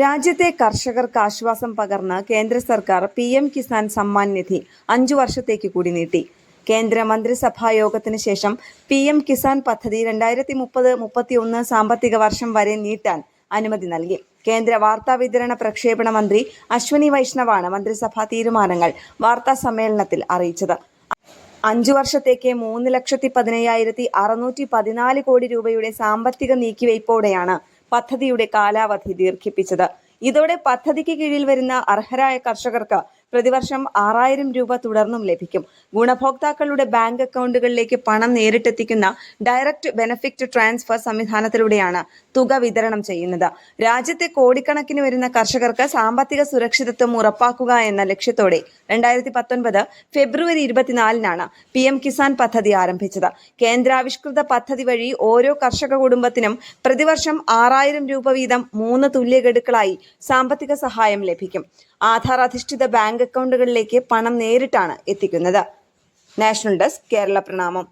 രാജ്യത്തെ കർഷകർക്ക് ആശ്വാസം പകർന്ന് കേന്ദ്ര സർക്കാർ PM കിസാൻ സമ്മാൻ നിധി 5 വർഷത്തേക്ക് കൂടി നീട്ടി. കേന്ദ്ര മന്ത്രിസഭാ യോഗത്തിന് ശേഷം PM കിസാൻ പദ്ധതി 2030-31 സാമ്പത്തിക വർഷം വരെ നീട്ടാൻ അനുമതി നൽകി. കേന്ദ്ര വാർത്താവിതരണ പ്രക്ഷേപണ മന്ത്രി അശ്വനി വൈഷ്ണവാണ് മന്ത്രിസഭാ തീരുമാനങ്ങൾ വാർത്താ സമ്മേളനത്തിൽ അറിയിച്ചത്. 5 വർഷത്തേക്ക് 3,15,614 കോടി രൂപയുടെ സാമ്പത്തിക നീക്കിവയ്പോടെയാണ് പദ്ധതിയുടെ കാലാവധി ദീർഘിപ്പിച്ചത്. ഇതോടെ പദ്ധതിക്ക് കീഴിൽ വരുന്ന അർഹരായ കർഷകർക്ക് പ്രതിവർഷം 6,000 രൂപ തുടർന്നും ലഭിക്കും. ഗുണഭോക്താക്കളുടെ ബാങ്ക് അക്കൗണ്ടുകളിലേക്ക് പണം നേരിട്ടെത്തിക്കുന്ന ഡയറക്റ്റ് ബെനഫിറ്റ് ട്രാൻസ്ഫർ സംവിധാനത്തിലൂടെയാണ് തുക വിതരണം ചെയ്യുന്നത്. രാജ്യത്തെ കോടിക്കണക്കിന് വരുന്ന കർഷകർക്ക് സാമ്പത്തിക സുരക്ഷിതത്വം ഉറപ്പാക്കുക എന്ന ലക്ഷ്യത്തോടെ 2019 ഫെബ്രുവരി 24-നാണ് PM കിസാൻ പദ്ധതി ആരംഭിച്ചത്. കേന്ദ്രാവിഷ്കൃത പദ്ധതി വഴി ഓരോ കർഷക കുടുംബത്തിനും പ്രതിവർഷം 6,000 രൂപ വീതം 3 തുല്യ ഗഡുക്കളായി സാമ്പത്തിക സഹായം ലഭിക്കും. ആധാർ അധിഷ്ഠിത ബാങ്ക് അക്കൗണ്ടുകളിലേക്ക് പണം നേരിട്ടാണ് എത്തിക്കുന്നത്. നാഷണൽ ഡെസ്ക്, കേരള പ്രണാമം.